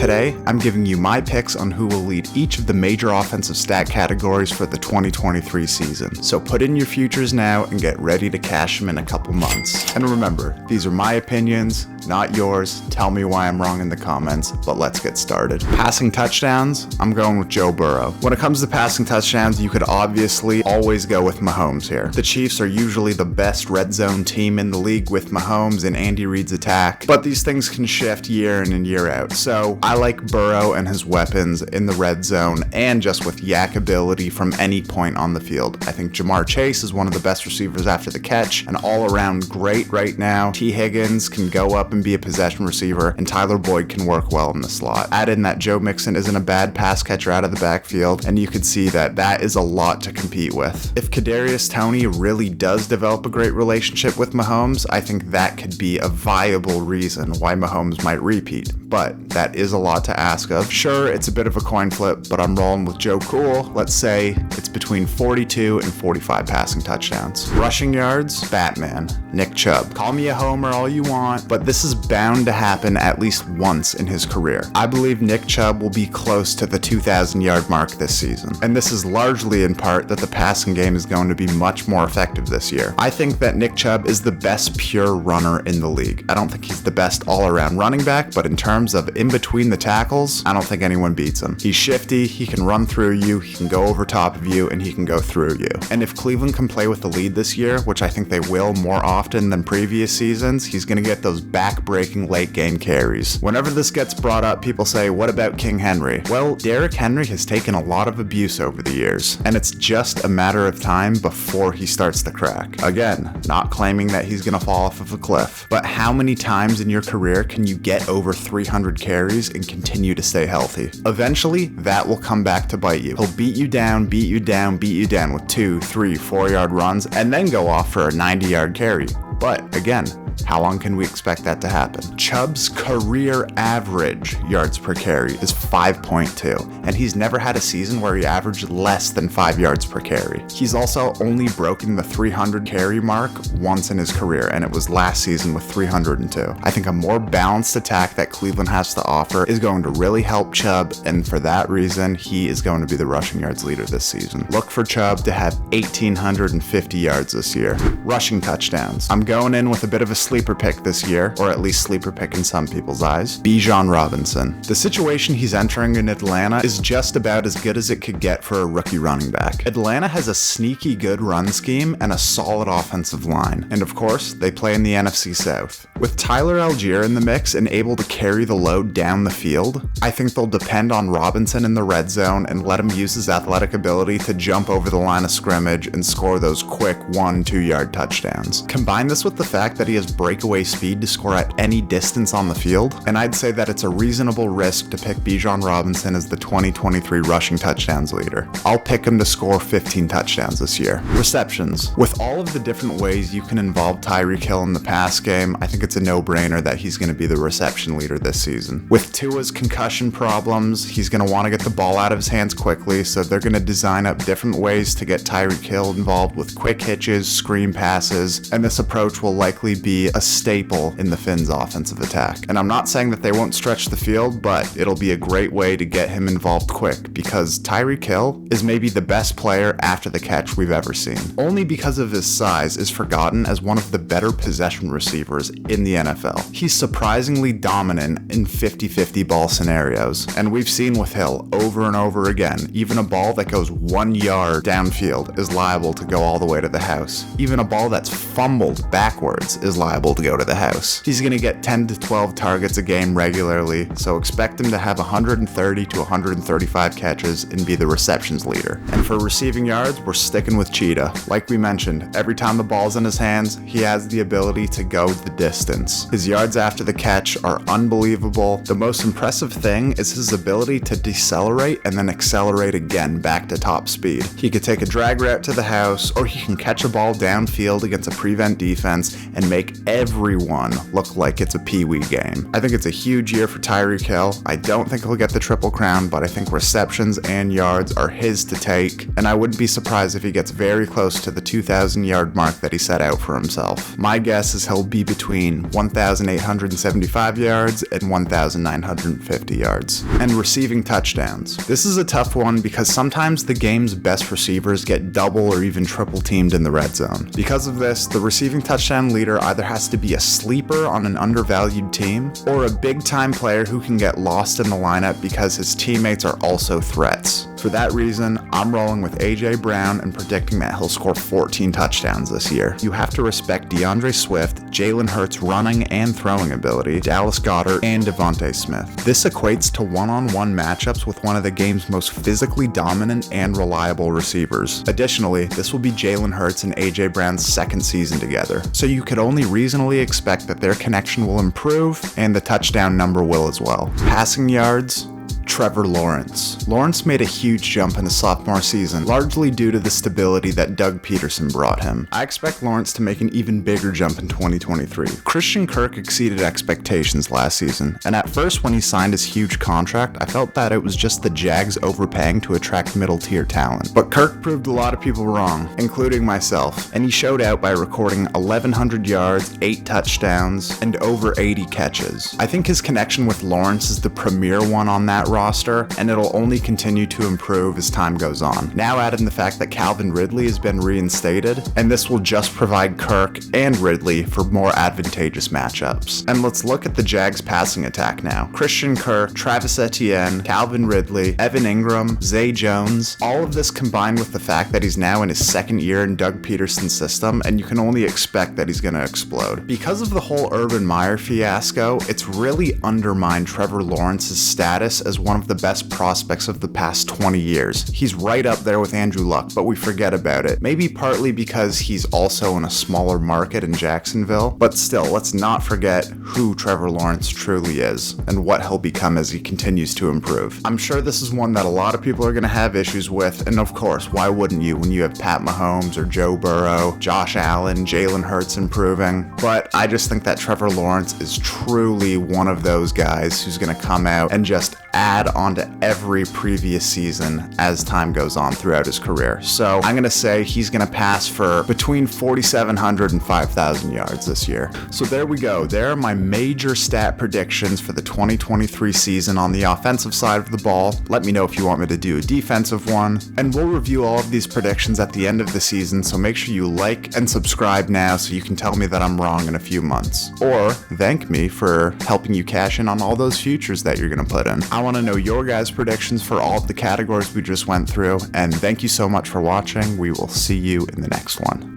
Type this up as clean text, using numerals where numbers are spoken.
Today, I'm giving you my picks on who will lead each of the major offensive stat categories for the 2023 season. So put in your futures now and get ready to cash them in a couple months. And remember, these are my opinions, not yours. Tell me why I'm wrong in the comments, but let's get started. Passing touchdowns, I'm going with Joe Burrow. When it comes to passing touchdowns, you could obviously always go with Mahomes here. The Chiefs are usually the best red zone team in the league with Mahomes and Andy Reid's attack, but these things can shift year in and year out. So I like Burrow and his weapons in the red zone and just with yak ability from any point on the field. I think Jamar Chase is one of the best receivers after the catch, and all around great right now. T. Higgins can go up and be a possession receiver, and Tyler Boyd can work well in the slot. Add in that Joe Mixon isn't a bad pass catcher out of the backfield, and you could see that that is a lot to compete with. If Kadarius Toney really does develop a great relationship with Mahomes, I think that could be a viable reason why Mahomes might repeat, but that is a lot to ask of. Sure, it's a bit of a coin flip, but I'm rolling with Joe Cool. Let's say it's between 42 and 45 passing touchdowns. Rushing yards, Batman, Nick Chubb. Call me a homer all you want, but this is bound to happen at least once in his career. I believe Nick Chubb will be close to the 2,000-yard mark this season, and this is largely in part that the passing game is going to be much more effective this year. I think that Nick Chubb is the best pure runner in the league. I don't think he's the best all-around running back, but in terms of in between the tackles, I don't think anyone beats him. He's shifty, he can run through you, he can go over top of you, and he can go through you. And if Cleveland can play with the lead this year, which I think they will more often than previous seasons, he's going to get those back-breaking late-game carries. Whenever this gets brought up, people say, what about King Henry? Well, Derrick Henry has taken a lot of abuse over the years, and it's just a matter of time before he starts to crack. Again, not claiming that he's going to fall off of a cliff, but how many times in your career can you get over 300 carries and continue to stay healthy? Eventually, that will come back to bite you. He'll beat you down with 2, 3, 4-yard runs, and then go off for a 90-yard carry. But again, how long can we expect that to happen? Chubb's career average yards per carry is 5.2, and he's never had a season where he averaged less than 5 yards per carry. He's also only broken the 300 carry mark once in his career, and it was last season with 302. I think a more balanced attack that Cleveland has to offer is going to really help Chubb, and for that reason, he is going to be the rushing yards leader this season. Look for Chubb to have 1,850 yards this year. Rushing touchdowns. I'm going in with a bit of a sleeper pick this year, or at least sleeper pick in some people's eyes, Bijan Robinson. The situation he's entering in Atlanta is just about as good as it could get for a rookie running back. Atlanta has a sneaky good run scheme and a solid offensive line, and of course, they play in the NFC South. With Tyler Algier in the mix and able to carry the load down the field, I think they'll depend on Robinson in the red zone and let him use his athletic ability to jump over the line of scrimmage and score those quick 1-2 yard touchdowns. Combine this with the fact that he has breakaway speed to score at any distance on the field, and I'd say that it's a reasonable risk to pick Bijan Robinson as the 2023 rushing touchdowns leader. I'll pick him to score 15 touchdowns this year. Receptions. With all of the different ways you can involve Tyreek Hill in the pass game, I think it's a no-brainer that he's going to be the reception leader this season. With Tua's concussion problems, he's going to want to get the ball out of his hands quickly, so they're going to design up different ways to get Tyreek Hill involved with quick hitches, screen passes, and this approach will likely be a staple in the Finns' offensive attack. And I'm not saying that they won't stretch the field, but it'll be a great way to get him involved quick, because Tyreek Hill is maybe the best player after the catch we've ever seen. Only because of his size is forgotten as one of the better possession receivers in the NFL. He's surprisingly dominant in 50-50 ball scenarios, and we've seen with Hill over and over again, even a ball that goes 1 yard downfield is liable to go all the way to the house. Even a ball that's fumbled backwards is liable to go to the house. He's going to get 10 to 12 targets a game regularly, so expect him to have 130 to 135 catches and be the receptions leader. And for receiving yards, we're sticking with Cheetah. Like we mentioned, every time the ball's in his hands, he has the ability to go the distance. His yards after the catch are unbelievable. The most impressive thing is his ability to decelerate and then accelerate again back to top speed. He could take a drag route to the house, or he can catch a ball downfield against a prevent defense and make everyone look like it's a pee-wee game. I think it's a huge year for Tyreek Hill. I don't think he'll get the Triple Crown, but I think receptions and yards are his to take, and I wouldn't be surprised if he gets very close to the 2,000 yard mark that he set out for himself. My guess is he'll be between 1,875 yards and 1,950 yards. And receiving touchdowns. This is a tough one because sometimes the game's best receivers get double or even triple teamed in the red zone. Because of this, the receiving touchdown leader either has to be a sleeper on an undervalued team or a big-time player who can get lost in the lineup because his teammates are also threats. For that reason, I'm rolling with A.J. Brown and predicting that he'll score 14 touchdowns this year. You have to respect DeAndre Swift, Jalen Hurts' running and throwing ability, Dallas Goedert, and Devontae Smith. This equates to one-on-one matchups with one of the game's most physically dominant and reliable receivers. Additionally, this will be Jalen Hurts and A.J. Brown's second season together, so you could only reasonably expect that their connection will improve and the touchdown number will as well. Passing yards, Trevor Lawrence. Lawrence made a huge jump in his sophomore season, largely due to the stability that Doug Peterson brought him. I expect Lawrence to make an even bigger jump in 2023. Christian Kirk exceeded expectations last season, and at first when he signed his huge contract, I felt that it was just the Jags overpaying to attract middle-tier talent. But Kirk proved a lot of people wrong, including myself, and he showed out by recording 1,100 yards, 8 touchdowns, and over 80 catches. I think his connection with Lawrence is the premier one on that roster, and it'll only continue to improve as time goes on. Now add in the fact that Calvin Ridley has been reinstated, and this will just provide Kirk and Ridley for more advantageous matchups. And let's look at the Jags passing attack now. Christian Kirk, Travis Etienne, Calvin Ridley, Evan Ingram, Zay Jones, all of this combined with the fact that he's now in his second year in Doug Peterson's system, and you can only expect that he's going to explode. Because of the whole Urban Meyer fiasco, it's really undermined Trevor Lawrence's status as one of the best prospects of the past 20 years. He's right up there with Andrew Luck, but we forget about it. Maybe partly because he's also in a smaller market in Jacksonville, but still, let's not forget who Trevor Lawrence truly is and what he'll become as he continues to improve. I'm sure this is one that a lot of people are going to have issues with, and of course, why wouldn't you when you have Pat Mahomes or Joe Burrow, Josh Allen, Jalen Hurts improving? But I just think that Trevor Lawrence is truly one of those guys who's going to come out and just add onto every previous season as time goes on throughout his career. So I'm going to say he's going to pass for between 4,700 and 5,000 yards this year. So there we go. There are my major stat predictions for the 2023 season on the offensive side of the ball. Let me know if you want me to do a defensive one, and we'll review all of these predictions at the end of the season, so make sure you like and subscribe now so you can tell me that I'm wrong in a few months. Or thank me for helping you cash in on all those futures that you're going to put in. I want to know your guys' predictions for all of the categories we just went through, and thank you so much for watching. We will see you in the next one.